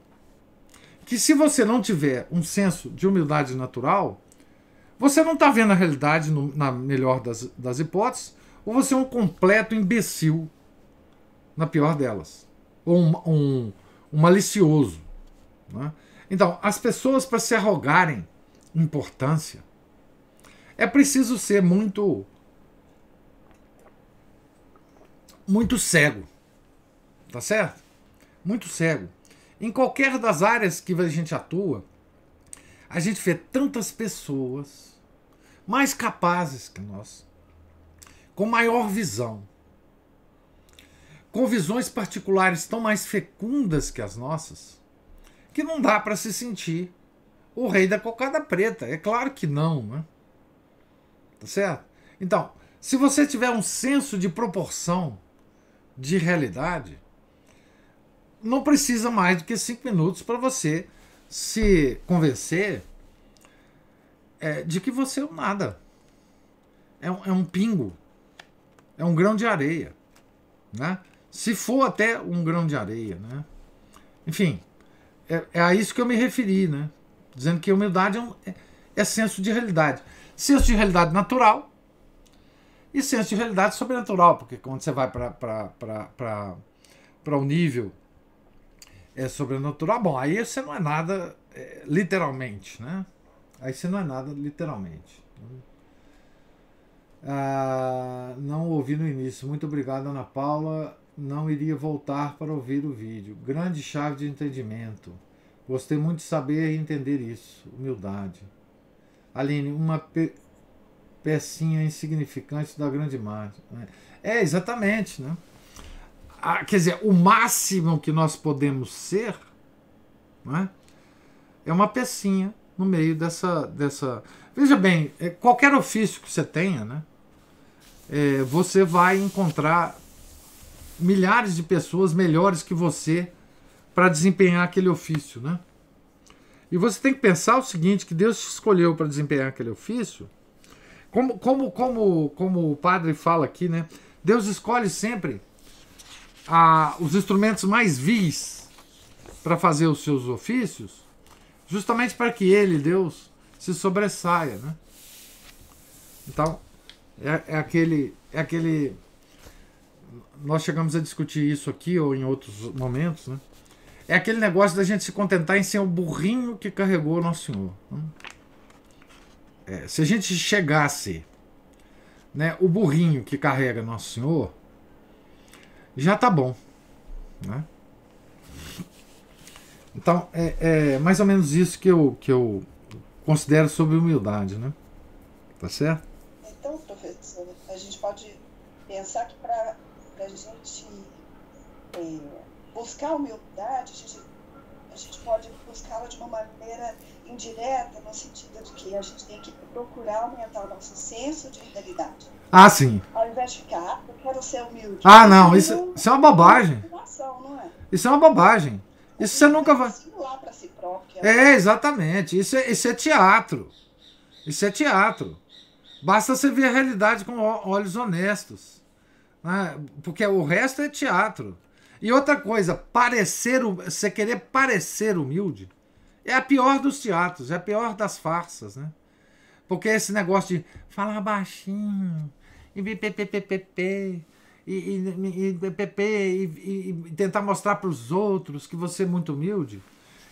que se você não tiver um senso de humildade natural, você não está vendo a realidade na melhor das hipóteses, ou você é um completo imbecil na pior delas, ou um malicioso, né? Então, as pessoas, para se arrogarem importância, é preciso ser muito cego, tá certo? Muito cego. Em qualquer das áreas que a gente atua, a gente vê tantas pessoas mais capazes que nós, com maior visão, com visões particulares tão mais fecundas que as nossas, que não dá para se sentir o rei da cocada preta. É claro que não, né? Tá certo? Então, se você tiver um senso de proporção de realidade, não precisa mais do que 5 minutos para você se convencer de que você é um nada. É um pingo. É um grão de areia. Né? Se for até um grão de areia. Né? Enfim, é a isso que eu me referi. Né? Dizendo que humildade é senso de realidade. Senso de realidade natural e senso de realidade sobrenatural. Porque quando você vai para o nível sobrenatural, bom, aí você não é nada literalmente, né? Aí você não é nada literalmente. Não ouvi no início. Muito obrigado, Ana Paula. Não iria voltar para ouvir o vídeo. Grande chave de entendimento. Gostei muito de saber e entender isso. Humildade. Aline, uma pecinha insignificante da grande imagem. Exatamente, né? Quer dizer, o máximo que nós podemos ser, né, é uma pecinha no meio dessa. Veja bem, qualquer ofício que você tenha, né, você vai encontrar milhares de pessoas melhores que você para desempenhar aquele ofício. Né? E você tem que pensar o seguinte, que Deus te escolheu para desempenhar aquele ofício. Como o padre fala aqui, né, Deus escolhe sempre os instrumentos mais vis para fazer os seus ofícios, justamente para que ele, Deus, se sobressaia. Né? Então, é aquele. Nós chegamos a discutir isso aqui ou em outros momentos. Né? É aquele negócio da gente se contentar em ser o burrinho que carregou o Nosso Senhor. Né? Se a gente chegasse, né, o burrinho que carrega Nosso Senhor, já tá bom. Né? Então, é mais ou menos isso que eu considero sobre humildade. Né? Tá certo? Então, professor, a gente pode pensar que para a gente buscar a humildade, a gente pode buscá-la de uma maneira indireta, no sentido de que a gente tem que procurar aumentar o nosso senso de realidade. Sim. Ao invés de ficar, eu quero ser humilde. Não, isso é uma bobagem. Não é? Isso é uma bobagem. Isso você nunca vai. Simular para si próprio. Exatamente. Isso é teatro. Isso é teatro. Basta você ver a realidade com olhos honestos. Né? Porque o resto é teatro. E outra coisa, você querer parecer humilde é a pior dos teatros, é a pior das farsas. Né? Porque esse negócio de falar baixinho e tentar mostrar para os outros que você é muito humilde,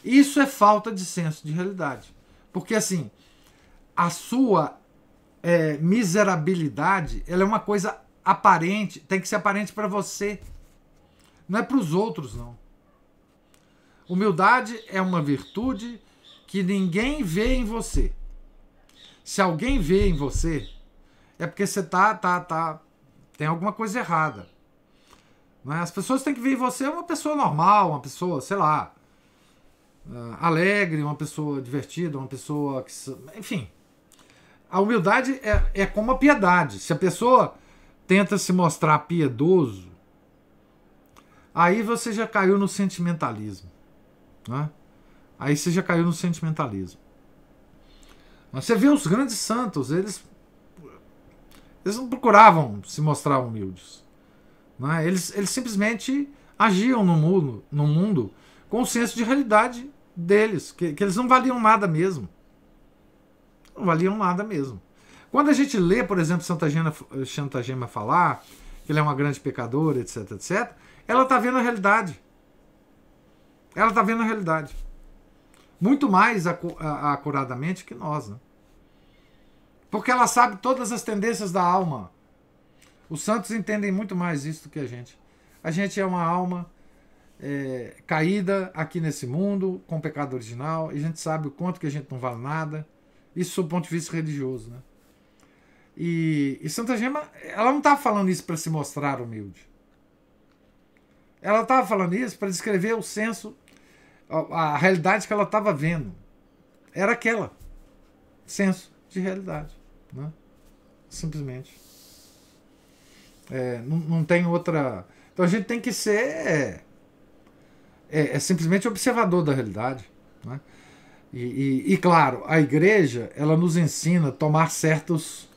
isso é falta de senso de realidade. Porque assim, a sua miserabilidade, ela é uma coisa aparente, tem que ser aparente para você, não é para os outros, não. Humildade é uma virtude que ninguém vê em você. Se alguém vê em você, é porque você tem alguma coisa errada. Não é? As pessoas têm que ver em você uma pessoa normal, uma pessoa, sei lá, alegre, uma pessoa divertida, uma pessoa que, enfim. A humildade é como a piedade. Se a pessoa tenta se mostrar piedoso, aí você já caiu no sentimentalismo. Né? Aí você já caiu no sentimentalismo. Você vê os grandes santos, eles não procuravam se mostrar humildes. Né? Eles simplesmente agiam no mundo com o senso de realidade deles, que eles não valiam nada mesmo. Não valiam nada mesmo. Quando a gente lê, por exemplo, Santa Gema falar que ela é uma grande pecadora, etc, etc, ela está vendo a realidade. Ela está vendo a realidade. Muito mais acuradamente que nós. Né? Porque ela sabe todas as tendências da alma. Os santos entendem muito mais isso do que a gente. A gente é uma alma caída aqui nesse mundo, com o pecado original, e a gente sabe o quanto que a gente não vale nada, isso do ponto de vista religioso, né? E Santa Gema, ela não estava falando isso para se mostrar humilde. Ela estava falando isso para descrever o senso, a realidade que ela estava vendo. Era aquela. Senso de realidade. Né? Simplesmente. Não tem outra... Então a gente tem que ser simplesmente observador da realidade. Né? E claro, a igreja, ela nos ensina a tomar certos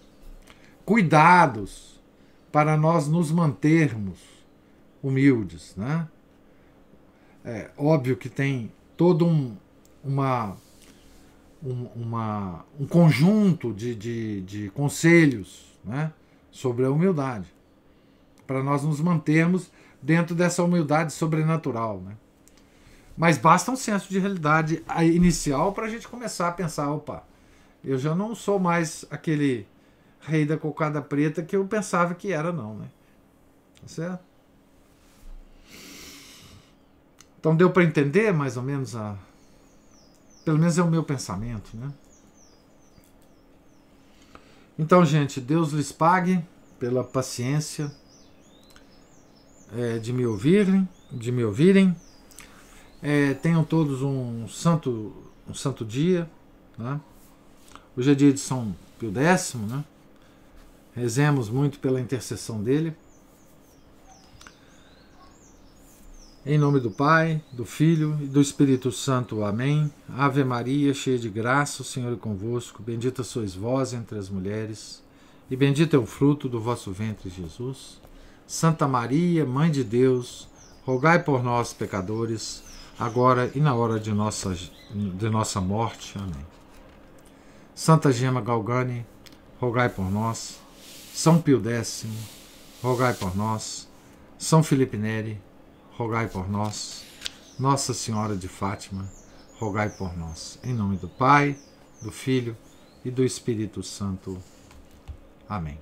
cuidados para nós nos mantermos humildes. Né? É óbvio que tem todo um conjunto de conselhos, né, sobre a humildade, para nós nos mantermos dentro dessa humildade sobrenatural. Né? Mas basta um senso de realidade inicial para a gente começar a pensar, opa, eu já não sou mais aquele rei da cocada preta que eu pensava que era, não. Né? Tá certo? Então deu para entender mais ou menos pelo menos é o meu pensamento, né? Então, gente, Deus lhes pague pela paciência de me ouvirem. Tenham todos um santo dia. Né? Hoje é dia de São Pio X, né? Rezemos muito pela intercessão dele. Em nome do Pai, do Filho e do Espírito Santo. Amém. Ave Maria, cheia de graça, o Senhor é convosco. Bendita sois vós entre as mulheres, e bendito é o fruto do vosso ventre, Jesus. Santa Maria, Mãe de Deus, rogai por nós, pecadores, agora e na hora de nossa morte. Amém. Santa Gema Galgani, rogai por nós. São Pio X, rogai por nós. São Felipe Neri, rogai por nós. Nossa Senhora de Fátima, rogai por nós. Em nome do Pai, do Filho e do Espírito Santo. Amém.